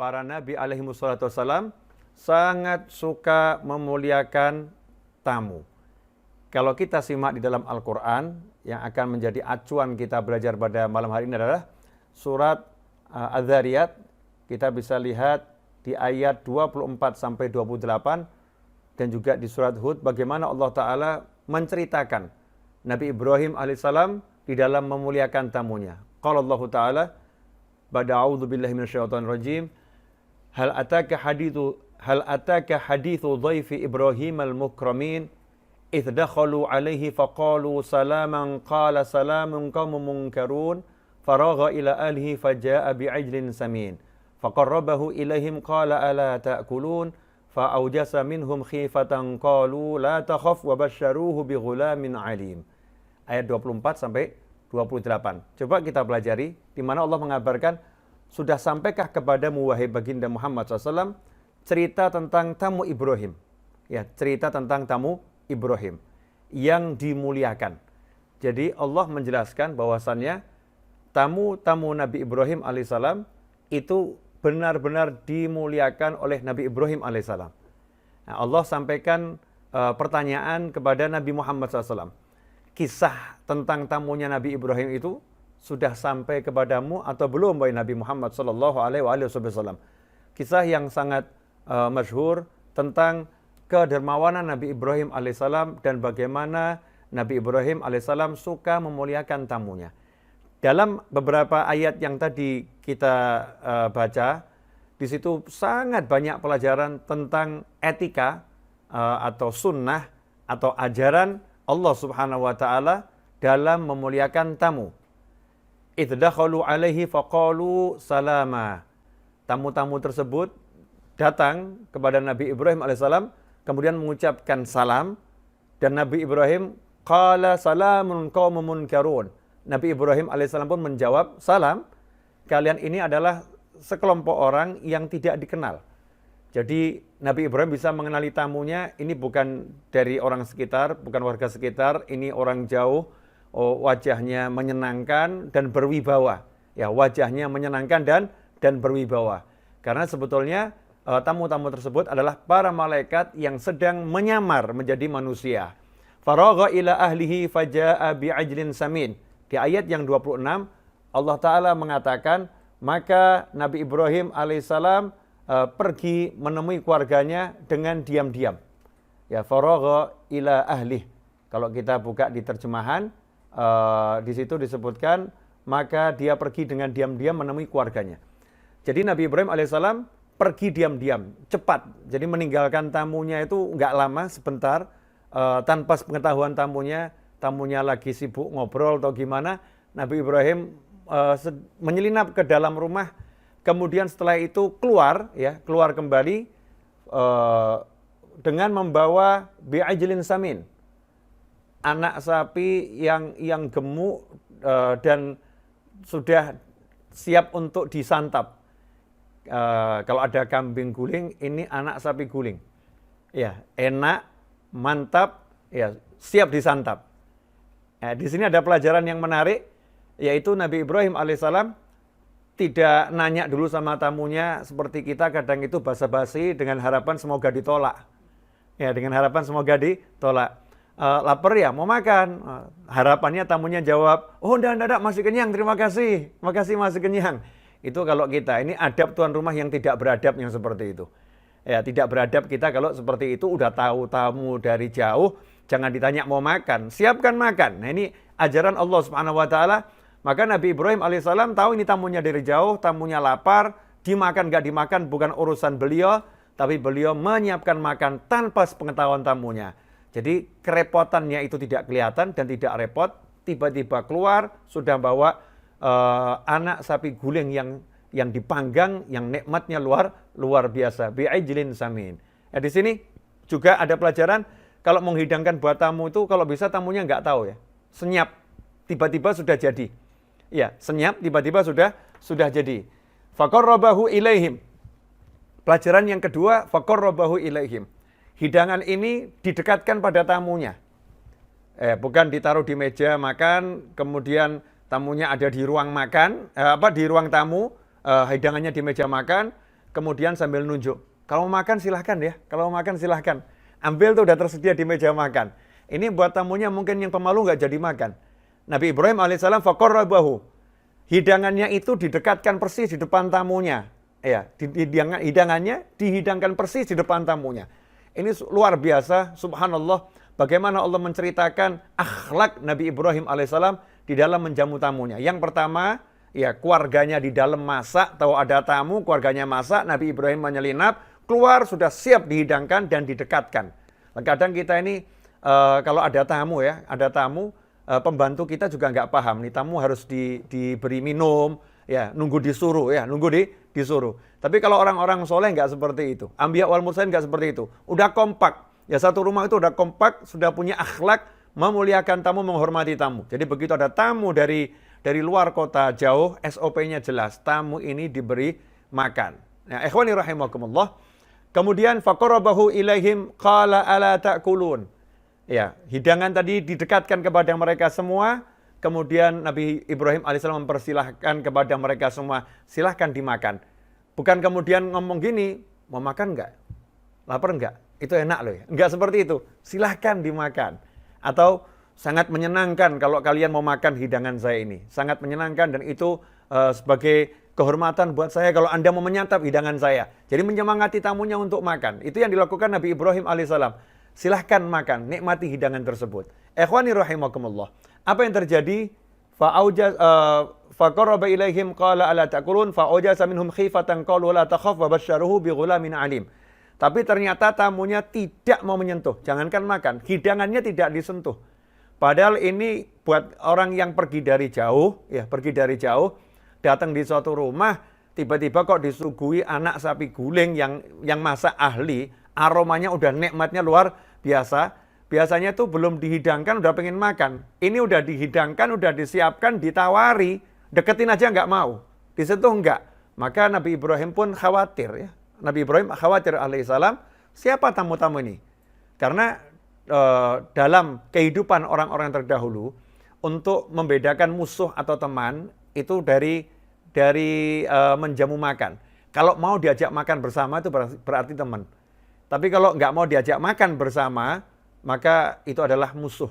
para nabi alaihi wassalatu wassalam sangat suka memuliakan tamu. Kalau kita simak di dalam Al-Quran, yang akan menjadi acuan kita belajar pada malam hari ini adalah surat Az-Zariyat. Kita bisa lihat di ayat 24-28 dan juga di surat Hud bagaimana Allah Ta'ala menceritakan Nabi Ibrahim alaihissalam di dalam memuliakan tamunya. Qala Allah Ta'ala, ba'da a'udzu billahi minasyaitonir rajim, hal ataka hadithu dhaifi Ibrahim al-mukramin idh dakhalu alaihi faqalu salaman qala salamun qaumun munkarun faragha ila ahlihi faja'a bi'ijlin samin faqarrabahu ilaihim qala ala ta'kulun fa'awjasa minhum khifatan qalu la takhaf wa basyaruhu bighulamin alim. Ayat 24 sampai 28. Coba kita pelajari di mana Allah mengabarkan, sudah sampaikah kepadamu wahai baginda Muhammad SAW cerita tentang tamu Ibrahim. Ya, cerita tentang tamu Ibrahim yang dimuliakan. Jadi Allah menjelaskan bahwasannya tamu-tamu Nabi Ibrahim alaihissalam itu benar-benar dimuliakan oleh Nabi Ibrahim alaihissalam. Nah, Allah sampaikan pertanyaan kepada Nabi Muhammad SAW. Kisah tentang tamunya Nabi Ibrahim itu sudah sampai kepadamu atau belum wahai Nabi Muhammad SAW? Kisah yang sangat masyhur tentang kedermawanan Nabi Ibrahim alaihissalam dan bagaimana Nabi Ibrahim alaihissalam suka memuliakan tamunya. Dalam beberapa ayat yang tadi kita baca, di situ sangat banyak pelajaran tentang etika atau sunnah atau ajaran Allah Subhanahu wa taala dalam memuliakan tamu. Idh dakhalu alaihi faqalu salama. Tamu-tamu tersebut datang kepada Nabi Ibrahim alaihissalam kemudian mengucapkan salam, dan Nabi Ibrahim qala salamun qaumun munkarun. Nabi Ibrahim alaihissalam pun menjawab, salam, kalian ini adalah sekelompok orang yang tidak dikenal. Jadi Nabi Ibrahim bisa mengenali tamunya, ini bukan dari orang sekitar, bukan warga sekitar, ini orang jauh, wajahnya menyenangkan dan berwibawa. Ya, wajahnya menyenangkan dan berwibawa. Karena sebetulnya tamu-tamu tersebut adalah para malaikat yang sedang menyamar menjadi manusia. Faragha ila ahlihi faja'a bi'ajlin samin. Di ayat yang 26 Allah Ta'ala mengatakan, maka Nabi Ibrahim alaihissalam pergi menemui keluarganya dengan diam-diam. Ya, faragha ila ahlihi. Kalau kita buka di terjemahan, di situ disebutkan maka dia pergi dengan diam-diam menemui keluarganya. Jadi Nabi Ibrahim alaihissalam pergi diam-diam, cepat. Jadi meninggalkan tamunya itu nggak lama, sebentar, tanpa pengetahuan tamunya lagi sibuk ngobrol atau gimana. Nabi Ibrahim menyelinap ke dalam rumah, kemudian setelah itu keluar kembali dengan membawa bi'ajlin samin, anak sapi yang gemuk dan sudah siap untuk disantap. Kalau ada kambing guling, ini anak sapi guling. Ya, enak, mantap, ya, siap disantap. Nah, di sini ada pelajaran yang menarik, yaitu Nabi Ibrahim alaihissalam tidak nanya dulu sama tamunya seperti kita kadang itu basa-basi dengan harapan semoga ditolak. Ya, dengan harapan semoga ditolak. Lapar ya, mau makan. Harapannya tamunya jawab, oh enggak, masih kenyang, terima kasih. Makasih, masih kenyang. Itu kalau kita, ini adab tuan rumah yang tidak beradab yang seperti itu. Ya, tidak beradab kita kalau seperti itu, udah tahu tamu dari jauh, jangan ditanya mau makan, siapkan makan. Nah, ini ajaran Allah Subhanahu wa taala. Maka Nabi Ibrahim alaihissalam tahu ini tamunya dari jauh, tamunya lapar, dimakan gak dimakan bukan urusan beliau, tapi beliau menyiapkan makan tanpa sepengetahuan tamunya. Jadi kerepotannya itu tidak kelihatan dan tidak repot, tiba-tiba keluar sudah bawa anak sapi guling yang dipanggang, yang nikmatnya luar biasa. Bi'ajlin samin. Ya, di sini juga ada pelajaran, kalau menghidangkan buat tamu itu kalau bisa tamunya nggak tahu ya. Senyap, tiba-tiba sudah jadi. Ya, senyap, tiba-tiba sudah jadi. Faqarrabahu ilaihim. Pelajaran yang kedua, faqarrabahu ilaihim. Hidangan ini didekatkan pada tamunya. Bukan ditaruh di meja makan, kemudian tamunya ada di ruang makan, di ruang tamu, hidangannya di meja makan, kemudian sambil nunjuk. Kalau mau makan silahkan ya, kalau mau makan silahkan. Ambil tuh udah tersedia di meja makan. Ini buat tamunya mungkin yang pemalu nggak jadi makan. Nabi Ibrahim alaihissalam faqarrabahu. Hidangannya itu didekatkan persis di depan tamunya. Ya, hidangannya dihidangkan persis di depan tamunya. Ini luar biasa, subhanallah, bagaimana Allah menceritakan akhlak Nabi Ibrahim alaihissalam di dalam menjamu tamunya. Yang pertama, ya keluarganya di dalam masak, tahu ada tamu, keluarganya masak, Nabi Ibrahim menyelinap, keluar sudah siap dihidangkan dan didekatkan. Kadang kita ini kalau ada tamu ya, ada tamu, pembantu kita juga nggak paham, nih tamu harus diberi minum, ya nunggu disuruh, ya nunggu disuruh. Tapi kalau orang-orang soleh nggak seperti itu. Anbiya wal mursalin nggak seperti itu. Udah kompak. Ya satu rumah itu udah kompak, sudah punya akhlak, memuliakan tamu, menghormati tamu. Jadi begitu ada tamu dari luar kota jauh, SOP-nya jelas. Tamu ini diberi makan. Nah, ikhwani rahimakumullah. Kemudian faqarabahu ilaihim qala ala ta'kulun. Ya, hidangan tadi didekatkan kepada mereka semua. Kemudian Nabi Ibrahim alaihissalam mempersilahkan kepada mereka semua, silahkan dimakan. Bukan kemudian ngomong gini, mau makan enggak? Lapar enggak? Itu enak loh ya. Enggak seperti itu, silahkan dimakan. Atau sangat menyenangkan kalau kalian mau makan hidangan saya ini. Sangat menyenangkan dan itu sebagai kehormatan buat saya kalau Anda mau menyantap hidangan saya. Jadi menyemangati tamunya untuk makan. Itu yang dilakukan Nabi Ibrahim alaihissalam. Silahkan makan, nikmati hidangan tersebut. Ikhwani rahimakumullah. Apa yang terjadi? Faqarraba ilaihim qala ala ta'kulun fa'awjasa minhum khifatan qalu la takhaf wa basyaruhu bi ghulamin alim. Tapi ternyata tamunya tidak mau menyentuh, jangankan makan, hidangannya tidak disentuh. Padahal ini buat orang yang pergi dari jauh, datang di suatu rumah, tiba-tiba kok disuguhi anak sapi guling yang masak ahli, aromanya udah nikmatnya luar biasa. Biasanya tuh belum dihidangkan udah pengen makan. Ini udah dihidangkan, udah disiapkan, ditawari, deketin aja nggak mau, disentuh nggak. Maka Nabi Ibrahim pun khawatir ya. Nabi Ibrahim khawatir alaihissalam, siapa tamu-tamu ini? Karena dalam kehidupan orang-orang terdahulu, untuk membedakan musuh atau teman, itu dari menjamu makan. Kalau mau diajak makan bersama itu berarti teman. Tapi kalau nggak mau diajak makan bersama, maka itu adalah musuh.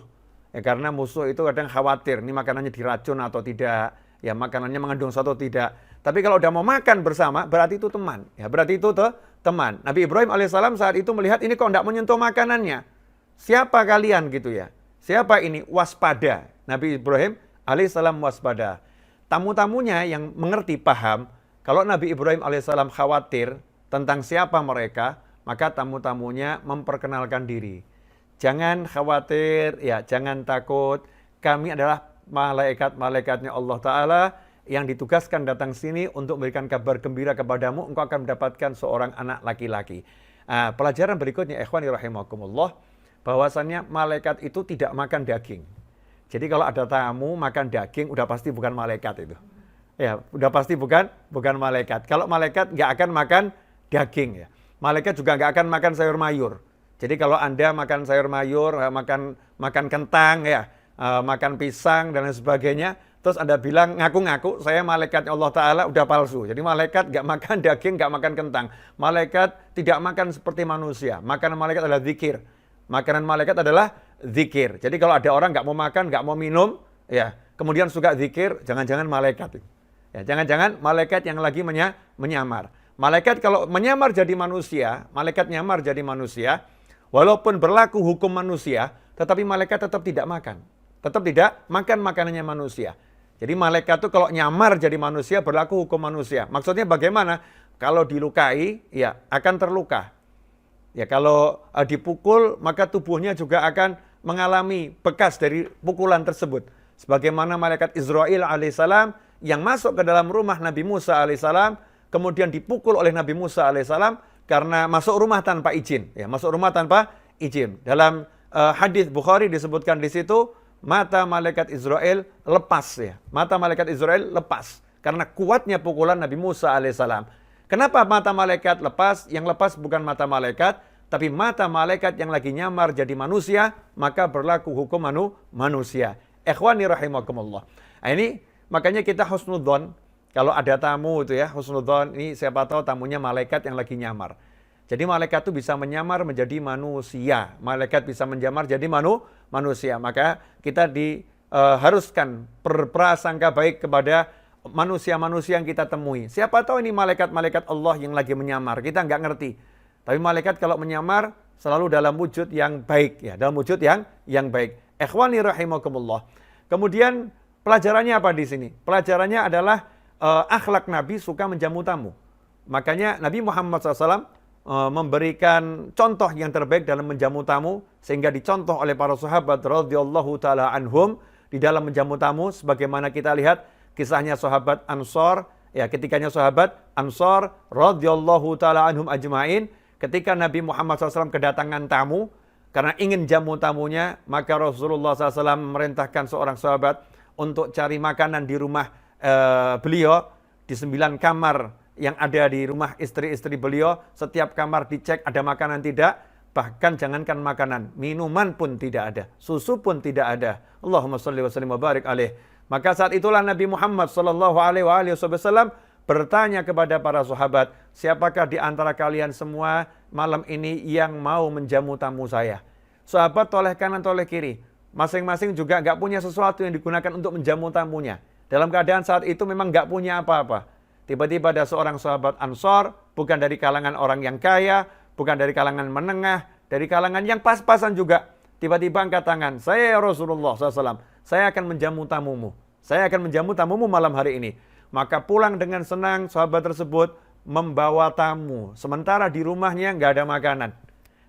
Ya, karena musuh itu kadang khawatir, ini makanannya diracun atau tidak, ya makanannya mengandung sesuatu atau tidak. Tapi kalau udah mau makan bersama, berarti itu teman. Ya, berarti itu teman. Nabi Ibrahim alaihissalam saat itu melihat ini kok tidak menyentuh makanannya. Siapa kalian gitu ya? Siapa ini? Waspada. Nabi Ibrahim alaihissalam waspada. Tamu-tamunya yang mengerti, paham, kalau Nabi Ibrahim alaihissalam khawatir tentang siapa mereka, maka tamu-tamunya memperkenalkan diri. Jangan khawatir, ya jangan takut. Kami adalah malaikat-malaikatnya Allah Ta'ala yang ditugaskan datang sini untuk memberikan kabar gembira kepadamu. Engkau akan mendapatkan seorang anak laki-laki. Pelajaran berikutnya, ikhwani rahimakumullah, bahwasannya malaikat itu tidak makan daging. Jadi kalau ada tamu makan daging, udah pasti bukan malaikat itu. Ya, udah pasti bukan malaikat. Kalau malaikat nggak akan makan daging ya. Malaikat juga nggak akan makan sayur mayur. Jadi kalau Anda makan sayur mayur, makan kentang, ya, makan pisang dan lain sebagainya, terus Anda bilang ngaku-ngaku saya malaikat Allah Ta'ala, udah palsu. Jadi malaikat nggak makan daging, nggak makan kentang. Malaikat tidak makan seperti manusia. Makanan malaikat adalah zikir. Makanan malaikat adalah zikir. Jadi kalau ada orang nggak mau makan, nggak mau minum, ya, kemudian suka zikir, jangan-jangan malaikat. Ya, jangan-jangan malaikat yang lagi menyamar. Malaikat kalau menyamar jadi manusia, malaikat nyamar jadi manusia, walaupun berlaku hukum manusia, tetapi malaikat tetap tidak makan. Tetap tidak makan makanannya manusia. Jadi malaikat itu kalau nyamar jadi manusia, berlaku hukum manusia. Maksudnya bagaimana? Kalau dilukai, ya akan terluka. Ya kalau dipukul, maka tubuhnya juga akan mengalami bekas dari pukulan tersebut. Sebagaimana malaikat Israel alaihissalam yang masuk ke dalam rumah Nabi Musa alaihissalam, kemudian dipukul oleh Nabi Musa alaihissalam, karena masuk rumah tanpa izin, ya masuk rumah tanpa izin. Dalam hadis Bukhari disebutkan di situ mata malaikat Israel lepas, ya mata malaikat Israel lepas karena kuatnya pukulan Nabi Musa alaihissalam. Kenapa mata malaikat lepas? Yang lepas bukan mata malaikat, tapi mata malaikat yang lagi nyamar jadi manusia, maka berlaku hukum manusia. Ikhwani rahimakumullah. Nah, ini makanya kita husnudzon Kalau ada tamu itu ya, husnudzon, ini siapa tahu tamunya malaikat yang lagi nyamar. Jadi malaikat itu bisa menyamar menjadi manusia. Malaikat bisa menyamar jadi manusia. Maka kita diharuskan berprasangka baik kepada manusia-manusia yang kita temui. Siapa tahu ini malaikat-malaikat Allah yang lagi menyamar. Kita nggak ngerti. Tapi malaikat kalau menyamar selalu dalam wujud yang baik. Ya, dalam wujud yang baik. Ikhwani rahimakumullah. Kemudian pelajarannya apa di sini? Pelajarannya adalah akhlak Nabi suka menjamu tamu. Makanya Nabi Muhammad SAW memberikan contoh yang terbaik dalam menjamu tamu, sehingga dicontoh oleh para sahabat radhiyallahu taala anhum di dalam menjamu tamu, sebagaimana kita lihat kisahnya sahabat Ansor, ya ketikanya sahabat Ansor radhiyallahu taala anhum ajmain, ketika Nabi Muhammad SAW kedatangan tamu, karena ingin jamu tamunya, maka Rasulullah SAW memerintahkan seorang sahabat untuk cari makanan di rumah beliau, di 9 kamar yang ada di rumah istri-istri beliau. Setiap kamar dicek ada makanan tidak, bahkan jangankan makanan, minuman pun tidak ada, susu pun tidak ada. Allahumma shalli wa sallim wa barik alaih. Maka saat itulah Nabi Muhammad sallallahu alaihi wasallam bertanya kepada para sahabat, siapakah di antara kalian semua malam ini yang mau menjamu tamu saya? Sahabat toleh kanan toleh kiri, masing-masing juga nggak punya sesuatu yang digunakan untuk menjamu tamunya. Dalam keadaan saat itu memang nggak punya apa-apa. Tiba-tiba ada seorang sahabat Ansor, bukan dari kalangan orang yang kaya, bukan dari kalangan menengah, dari kalangan yang pas-pasan juga. Tiba-tiba angkat tangan, saya ya Rasulullah SAW, saya akan menjamu tamumu. Saya akan menjamu tamumu malam hari ini. Maka pulang dengan senang sahabat tersebut membawa tamu. Sementara di rumahnya nggak ada makanan.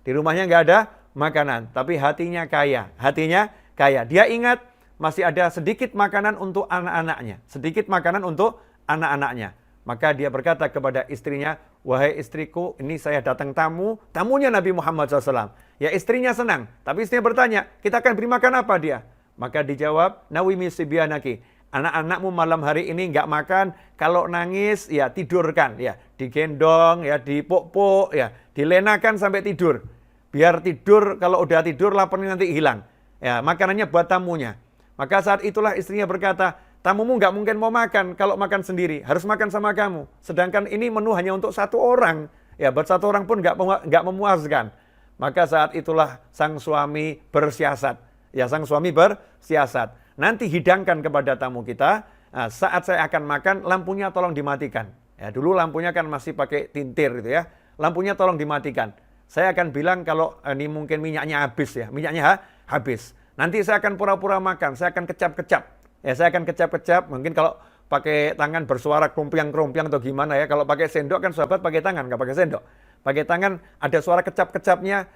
Di rumahnya nggak ada makanan, tapi hatinya kaya. Hatinya kaya. Dia ingat masih ada sedikit makanan untuk anak-anaknya. Sedikit makanan untuk anak-anaknya. Maka dia berkata kepada istrinya, wahai istriku, ini saya datang tamu. Tamunya Nabi Muhammad SAW. Ya istrinya senang. Tapi istrinya bertanya, kita akan beri makan apa dia? Maka dijawab, nawimi sibyanaki. Anak-anakmu malam hari ini nggak makan. Kalau nangis, ya tidurkan. Ya, digendong, ya dipuk-puk, ya dilenakan sampai tidur. Biar tidur, kalau udah tidur laparnya nanti hilang. Ya, makanannya buat tamunya. Maka saat itulah istrinya berkata, tamumu nggak mungkin mau makan kalau makan sendiri, harus makan sama kamu. Sedangkan ini menu hanya untuk 1 orang, ya buat 1 orang pun nggak memuaskan. Maka saat itulah sang suami bersiasat, ya sang suami bersiasat. Nanti hidangkan kepada tamu kita, nah, saat saya akan makan, lampunya tolong dimatikan. Ya dulu lampunya kan masih pakai tintir gitu ya, lampunya tolong dimatikan. Saya akan bilang kalau ini mungkin minyaknya habis ya, minyaknya habis. Nanti saya akan pura-pura makan, saya akan kecap-kecap. Ya, saya akan kecap-kecap. Mungkin kalau pakai tangan bersuara krumpiang-krumpiang atau gimana ya. Kalau pakai sendok kan sahabat pakai tangan, nggak pakai sendok. Pakai tangan ada suara kecap-kecapnya,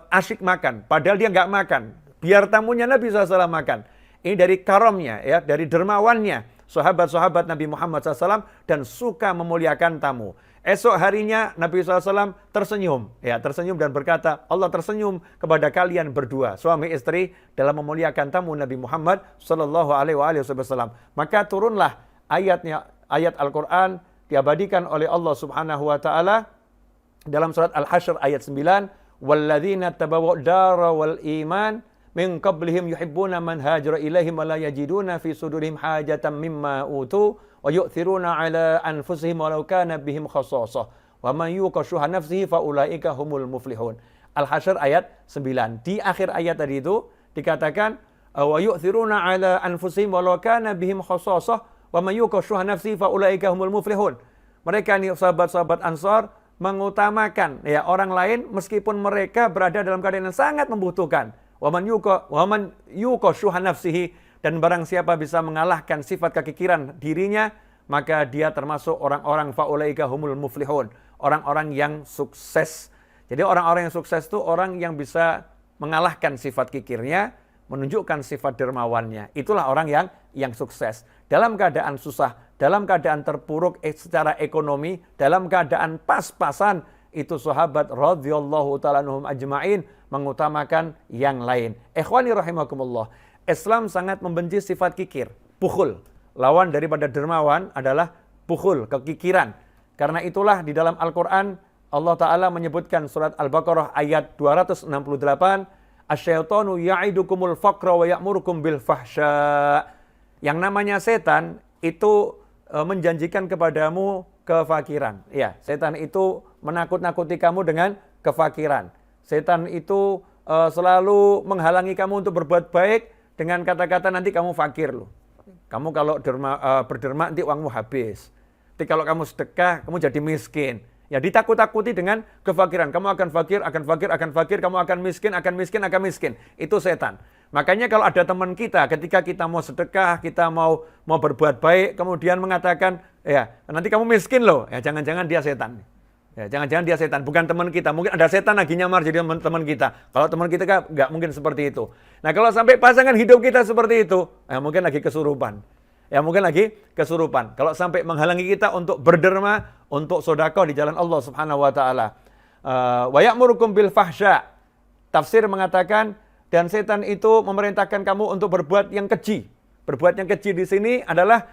asyik makan. Padahal dia nggak makan. Biar tamunya Nabi SAW makan. Ini dari karamnya, ya, dari dermawannya sahabat-sahabat Nabi Muhammad SAW dan suka memuliakan tamu. Esok harinya Nabi SAW tersenyum, ya tersenyum dan berkata, Allah tersenyum kepada kalian berdua, suami istri, dalam memuliakan tamu Nabi Muhammad SAW. Maka turunlah ayat Al-Quran diabadikan oleh Allah Subhanahu Wa Taala dalam surat Al-Hasyr ayat 9, walladzina tabawwa'ud dara wal iman min qablihim yuhibbuna man hajara ilaihim wa la yajiduna fi sudurihim hajatan mimma utu wa yu'thiruna ala anfusihim walau kana bihim khassasah wa man yuqa syuha nafsihi fa ulaika humul muflihun. Al-Hasyr ayat 9. Di akhir ayat tadi itu dikatakan wa yu'thiruna ala anfusihim walau kana bihim khassasah wa man yuqa syuha nafsihi fa ulaika humul muflihun. Mereka ini sahabat-sahabat Ansar mengutamakan ya orang lain meskipun mereka berada dalam keadaan yang sangat membutuhkan. Wa man yuqa syuha nafsihi, dan barang siapa bisa mengalahkan sifat kekikiran dirinya, maka dia termasuk orang-orang faulaika humul muflihun, orang-orang yang sukses. Jadi orang-orang yang sukses itu orang yang bisa mengalahkan sifat kikirnya, menunjukkan sifat dermawannya. Itulah orang yang sukses. Dalam keadaan susah, dalam keadaan terpuruk secara ekonomi, dalam keadaan pas-pasan, itu sahabat radhiyallahu ta'ala anhum ajma'in mengutamakan yang lain. Ikhwani rahimakumullah. Islam sangat membenci sifat kikir, bukhul. Lawan daripada dermawan adalah bukhul, kekikiran. Karena itulah di dalam Al-Quran Allah Ta'ala menyebutkan surat Al-Baqarah ayat 268, asyaitonu ya'idukumul faqra wa ya'murukum bil fahsya. Yang namanya setan itu menjanjikan kepadamu kefakiran. Ya, setan itu menakut-nakuti kamu dengan kefakiran. Setan itu selalu menghalangi kamu untuk berbuat baik dengan kata-kata nanti kamu fakir loh. Kamu kalau berderma nanti uangmu habis. Nanti kalau kamu sedekah, kamu jadi miskin. Ya, ditakut-takuti dengan kefakiran. Kamu akan fakir, kamu akan miskin. Itu setan. Makanya kalau ada teman kita, ketika kita mau sedekah, kita mau berbuat baik, kemudian mengatakan, ya nanti kamu miskin loh. Ya jangan-jangan dia setan. Ya jangan-jangan dia setan, bukan teman kita. Mungkin ada setan lagi nyamar jadi teman kita. Kalau teman kita kan nggak mungkin seperti itu. Nah kalau sampai pasangan hidup kita seperti itu, ya mungkin lagi kesurupan. Kalau sampai menghalangi kita untuk berderma, untuk sedekah di jalan Allah Subhanahu wa taala. Wa ya'murukum bil fahsya. Tafsir mengatakan dan setan itu memerintahkan kamu untuk berbuat yang keji. Berbuat yang keji di sini adalah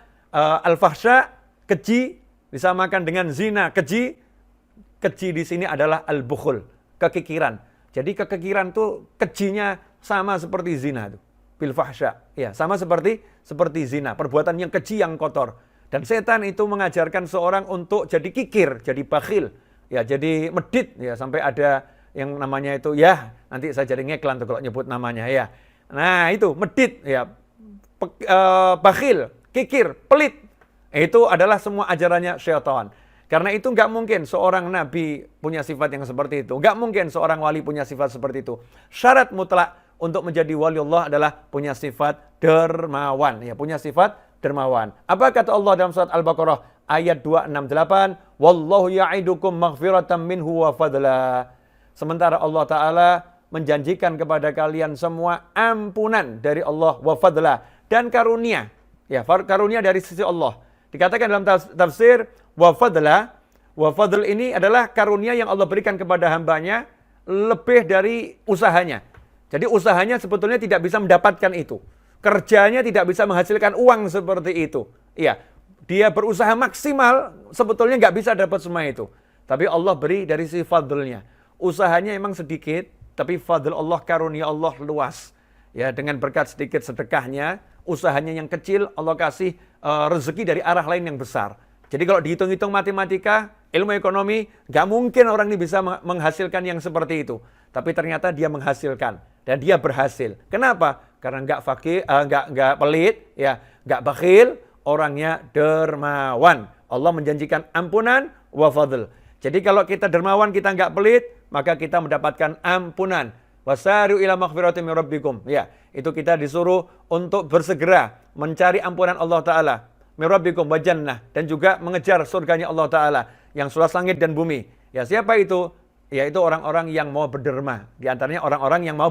al-fahsya, keji disamakan dengan zina, keji. Keji di sini adalah al-bukhul, kekikiran. Jadi kekikiran itu kejinya sama seperti zina itu. Bil fahsya, ya sama seperti zina, perbuatan yang keji yang kotor. Dan setan itu mengajarkan seorang untuk jadi kikir, jadi bakhil, ya jadi medit, ya sampai ada yang namanya itu ya nanti saya jadi ngeklan tuh kalau nyebut namanya ya. Nah itu medit, ya bakhil, kikir, pelit. Itu adalah semua ajarannya syaitan. Karena itu nggak mungkin seorang nabi punya sifat yang seperti itu. Nggak mungkin seorang wali punya sifat seperti itu. Syarat mutlak untuk menjadi wali Allah adalah punya sifat dermawan. Ya, punya sifat dermawan. Apa kata Allah dalam surat Al-Baqarah ayat 268? Wallahu ya'idukum maghfiratan minhu wa fadla. Sementara Allah Ta'ala menjanjikan kepada kalian semua ampunan dari Allah wa fadla. Dan karunia. Ya, karunia dari sisi Allah. Dikatakan dalam tafsir wa fadla. Wa fadl ini adalah karunia yang Allah berikan kepada hambanya lebih dari usahanya. Jadi usahanya sebetulnya tidak bisa mendapatkan itu. Kerjanya tidak bisa menghasilkan uang seperti itu. Iya, dia berusaha maksimal, sebetulnya nggak bisa dapat semua itu. Tapi Allah beri dari sisi fadlnya. Usahanya emang sedikit, tapi fadl Allah, karunia Allah luas. Ya, dengan berkat sedikit sedekahnya, usahanya yang kecil, Allah kasih rezeki dari arah lain yang besar. Jadi kalau dihitung-hitung matematika, ilmu ekonomi, nggak mungkin orang ini bisa menghasilkan yang seperti itu. Tapi ternyata dia menghasilkan dan dia berhasil. Kenapa? Karena nggak pelit, ya, nggak bakhil, orangnya dermawan. Allah menjanjikan ampunan wa fadl. Jadi kalau kita dermawan, kita nggak pelit, maka kita mendapatkan ampunan. Wasari'u ila maghfiratin min rabbikum. Ya, itu kita disuruh untuk bersegera mencari ampunan Allah Ta'ala. Min rabbikum wa jannah. Dan juga mengejar surganya Allah Ta'ala yang luas langit dan bumi. Ya, siapa itu? Yaitu orang-orang yang mau berderma. Di antaranya orang-orang yang mau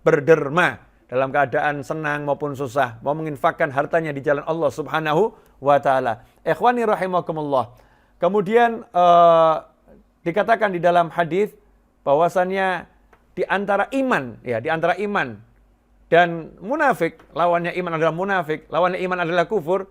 berderma dalam keadaan senang maupun susah, mau menginfakkan hartanya di jalan Allah Subhanahu wa taala. Ikhwani rahimakumullah. Kemudian dikatakan di dalam hadis bahwasannya di antara iman dan munafik, lawannya iman adalah munafik, lawannya iman adalah kufur,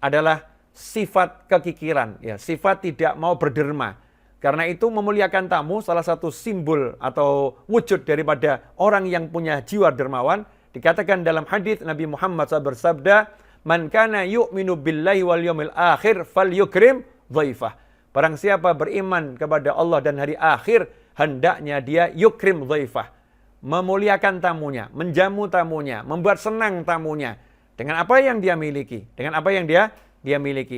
adalah sifat kekikiran, ya, sifat tidak mau berderma. Karena itu memuliakan tamu salah satu simbol atau wujud daripada orang yang punya jiwa dermawan. Dikatakan dalam hadis Nabi Muhammad SAW bersabda, "Man kana yu'minu billahi wal yawmil akhir falyukrim dhaifah." Barang siapa beriman kepada Allah dan hari akhir, hendaknya dia yukrim dhaifah, memuliakan tamunya, menjamu tamunya, membuat senang tamunya dengan apa yang dia miliki,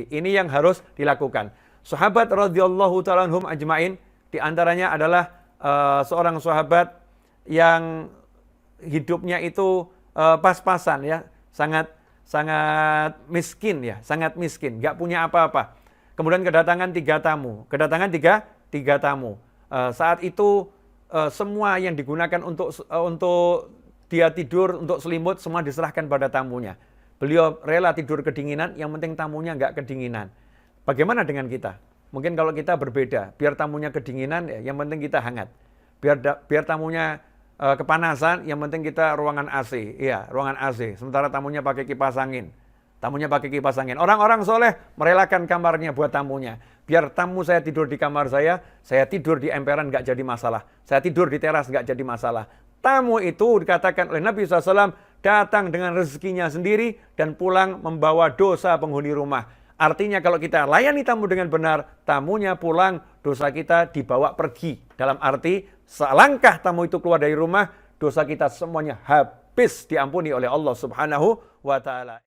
Ini yang harus dilakukan. Sahabat radhiyallahu ta'ala anhum ajmain, di antaranya adalah seorang sahabat yang hidupnya itu pas-pasan, ya, sangat miskin, ya, sangat miskin, nggak punya apa-apa. Kemudian kedatangan tiga tamu. Saat itu semua yang digunakan untuk dia tidur, untuk selimut, semua diserahkan pada tamunya. Beliau rela tidur kedinginan, yang penting tamunya nggak kedinginan. Bagaimana dengan kita? Mungkin kalau kita berbeda, biar tamunya kedinginan, ya, yang penting kita hangat. Biar tamunya kepanasan, yang penting kita ruangan AC, ya, ruangan AC. Sementara tamunya pakai kipas angin. Orang-orang soleh merelakan kamarnya buat tamunya. Biar tamu saya tidur di kamar saya tidur di emperan nggak jadi masalah. Saya tidur di teras nggak jadi masalah. Tamu itu dikatakan oleh Nabi SAW datang dengan rezekinya sendiri dan pulang membawa dosa penghuni rumah. Artinya kalau kita layani tamu dengan benar, tamunya pulang, dosa kita dibawa pergi. Dalam arti, selangkah tamu itu keluar dari rumah, dosa kita semuanya habis diampuni oleh Allah Subhanahu wa Ta'ala.